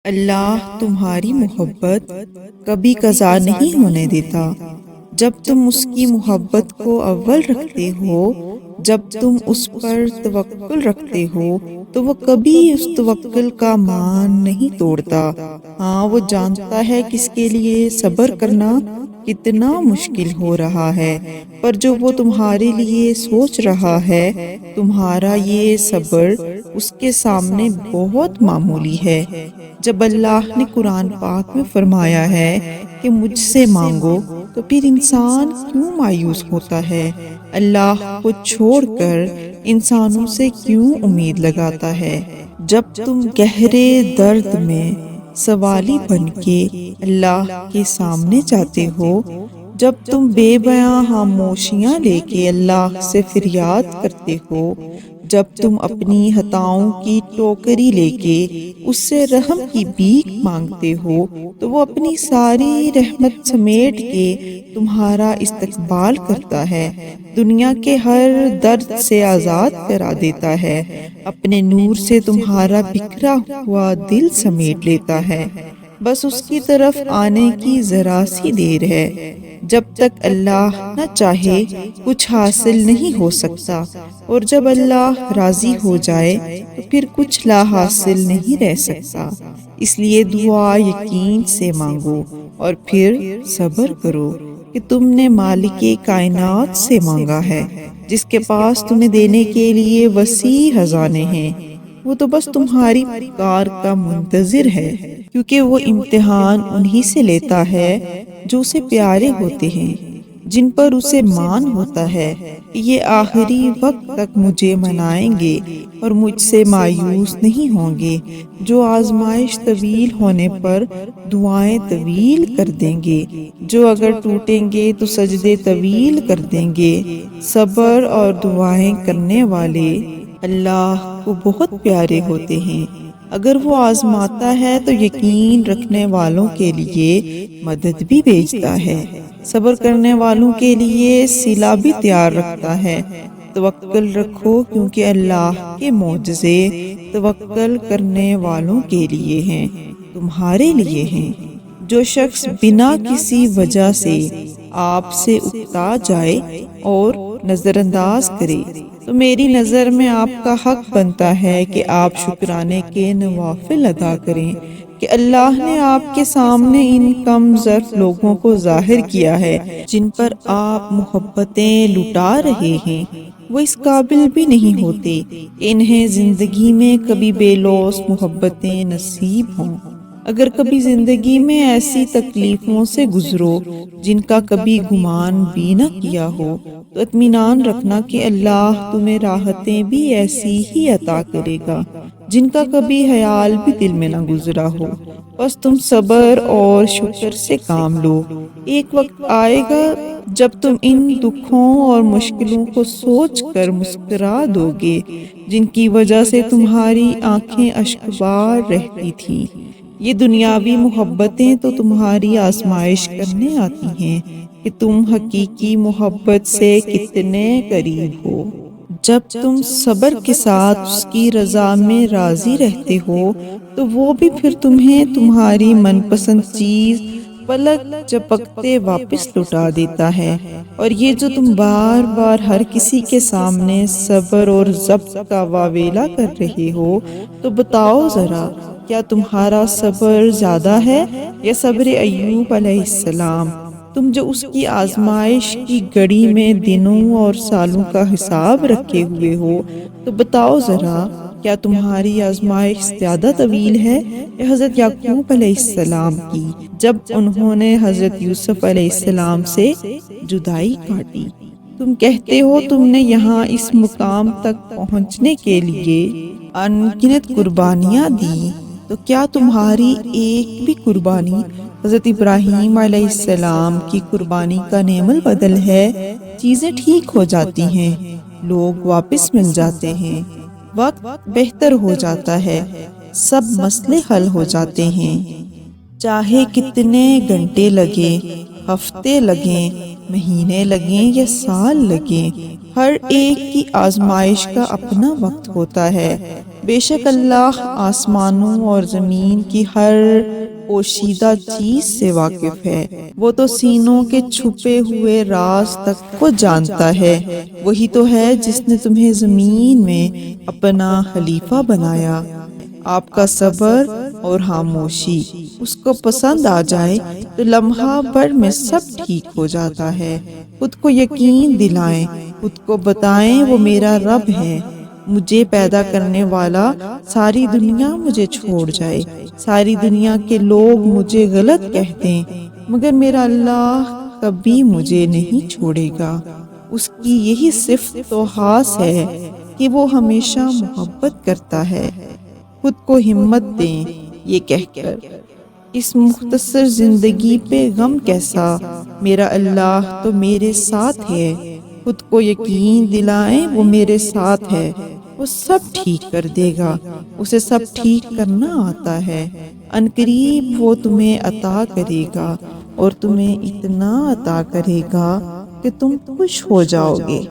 اللہ تمہاری محبت کبھی قضا نہیں ہونے دیتا۔ جب تم اس کی محبت کو اول رکھتے ہو، جب تم اس پر توکل رکھتے ہو تو وہ کبھی اس توکل کا مان نہیں توڑتا۔ ہاں، وہ جانتا ہے کس کے لیے صبر کرنا کتنا مشکل ہو رہا ہے، پر جو وہ تمہارے لیے سوچ رہا ہے، تمہارا یہ صبر اس کے سامنے بہت معمولی ہے۔ جب اللہ نے قرآن پاک میں فرمایا ہے کہ مجھ سے مانگو، تو پھر انسان کیوں مایوس ہوتا ہے؟ اللہ کو چھوڑ کر انسانوں سے کیوں امید لگاتا ہے؟ جب تم گہرے درد میں سوالی بن کے اللہ کے سامنے جاتے ہو، جب تم بے بیاں خاموشیاں لے کے اللہ سے فریاد کرتے ہو، جب تم اپنی خطاؤں کی ٹوکری لے کے اس سے رحم کی بھیک مانگتے ہو، تو وہ اپنی ساری رحمت سمیٹ کے تمہارا استقبال کرتا ہے، دنیا کے ہر درد سے آزاد کرا دیتا ہے، اپنے نور سے تمہارا بکھرا ہوا دل سمیٹ لیتا ہے۔ بس اس کی طرف آنے کی ذرا سی دیر ہے۔ جب تک اللہ نہ چاہے کچھ حاصل نہیں ہو سکتا، اور جب اللہ راضی ہو جائے تو پھر کچھ لا حاصل نہیں رہ سکتا۔ اس لیے دعا یقین سے مانگو اور پھر صبر کرو کہ تم نے مالک کائنات سے مانگا ہے، جس کے پاس تمہیں دینے کے لیے وسیع خزانے ہیں۔ وہ تو بس تمہاری پکار کا منتظر ہے، کیونکہ وہ امتحان انہی سے لیتا ہے جو اسے پیارے ہوتے ہیں، جن پر اسے مان ہوتا ہے کہ یہ آخری وقت تک مجھے منائیں گے اور مجھ سے مایوس نہیں ہوں گے، جو آزمائش طویل ہونے پر دعائیں طویل کر دیں گے، جو اگر ٹوٹیں گے تو سجدے طویل کر دیں گے۔ صبر اور دعائیں کرنے والے اللہ کو بہت پیارے ہوتے ہیں۔ اگر وہ آزماتا ہے تو یقین رکھنے والوں کے لیے مدد بھی بھیجتا ہے، صبر کرنے والوں کے لیے صلہ بھی تیار رکھتا ہے۔ توکل رکھو، کیونکہ اللہ کے معجزے توکل کرنے والوں کے لیے ہیں، تمہارے لیے ہیں۔ جو شخص بنا کسی وجہ سے آپ سے اکتا جائے اور نظر انداز کرے، تو میری نظر میں آپ کا حق بنتا ہے کہ آپ شکرانے کے نوافل ادا کریں کہ اللہ نے آپ کے سامنے ان کم ظرف لوگوں کو ظاہر کیا ہے جن پر آپ محبتیں لٹا رہے ہیں۔ وہ اس قابل بھی نہیں ہوتے کہ انہیں زندگی میں کبھی بے لوث محبتیں نصیب ہوں۔ اگر کبھی زندگی میں ایسی تکلیفوں سے گزرو جن کا کبھی گمان بھی نہ کیا ہو، تو اطمینان رکھنا کہ اللہ تمہیں راحتیں بھی ایسی ہی عطا کرے گا جن کا کبھی خیال بھی دل میں نہ گزرا ہو۔ بس تم صبر اور شکر سے کام لو۔ ایک وقت آئے گا جب تم ان دکھوں اور مشکلوں کو سوچ کر مسکرا دو گے جن کی وجہ سے تمہاری آنکھیں اشکبار رہتی تھیں۔ یہ دنیاوی محبتیں تو تمہاری آزمائش کرنے آتی ہیں کہ تم حقیقی محبت سے کتنے قریب ہو۔ جب تم صبر کے ساتھ اس کی رضا میں راضی رہتے ہو، تو وہ بھی پھر تمہیں تمہاری من پسند چیز پلک جھپکتے واپس لوٹا دیتا ہے۔ اور یہ جو تم بار بار ہر کسی کے سامنے صبر اور ضبط کا واویلا کر رہے ہو، تو بتاؤ ذرا، کیا تمہارا صبر زیادہ ہے یا صبر ایوب علیہ السلام؟ تم جو اس کی آزمائش کی گھڑی میں دنوں اور سالوں کا حساب رکھے ہوئے ہو، تو بتاؤ ذرا، کیا تمہاری آزمائش زیادہ طویل ہے یا حضرت یعقوب علیہ السلام کی، جب انہوں نے حضرت یوسف علیہ السلام سے جدائی کاٹی؟ تم کہتے ہو تم نے یہاں اس مقام تک پہنچنے کے لیے انگنت قربانیاں دی، تو کیا تمہاری ایک بھی قربانی حضرت ابراہیم علیہ السلام کی قربانی کا نعم البدل ہے؟ چیزیں ٹھیک ہو جاتی ہیں، لوگ واپس مل جاتے ہیں، وقت بہتر ہو جاتا ہے، سب مسئلے حل ہو جاتے ہیں۔ چاہے کتنے گھنٹے لگیں، ہفتے لگیں، مہینے لگیں یا سال لگیں، ہر ایک کی آزمائش کا اپنا وقت ہوتا ہے۔ بے شک اللہ آسمانوں اور زمین کی ہر پوشیدہ چیز سے واقف ہے، وہ تو سینوں کے چھپے ہوئے راز تک کو جانتا ہے۔ وہی تو ہے جس نے تمہیں زمین میں اپنا خلیفہ بنایا۔ آپ کا صبر اور خاموشی اس کو پسند آ جائے تو لمحہ بھر میں سب ٹھیک ہو جاتا ہے۔ خود کو یقین دلائیں، خود کو بتائیں وہ میرا رب ہے، مجھے پیدا کرنے والا، ساری دنیا مجھے چھوڑ جائے، ساری دنیا کے لوگ مجھے غلط کہتے ہیں، مگر میرا اللہ کبھی مجھے نہیں چھوڑے گا۔ اس کی یہی صفت و خاص ہے کہ وہ ہمیشہ محبت کرتا ہے۔ خود کو ہمت دیں یہ کہہ کر اس مختصر زندگی پہ غم کیسا، میرا اللہ تو میرے ساتھ ہے۔ خود کو یقین دلائیں وہ میرے ساتھ ہے، وہ سب ٹھیک کر دے گا، اسے سب ٹھیک کرنا آتا ہے۔ عنقریب وہ تمہیں عطا کرے گا اور تمہیں اتنا عطا کرے گا کہ تم خوش ہو جاؤ گے۔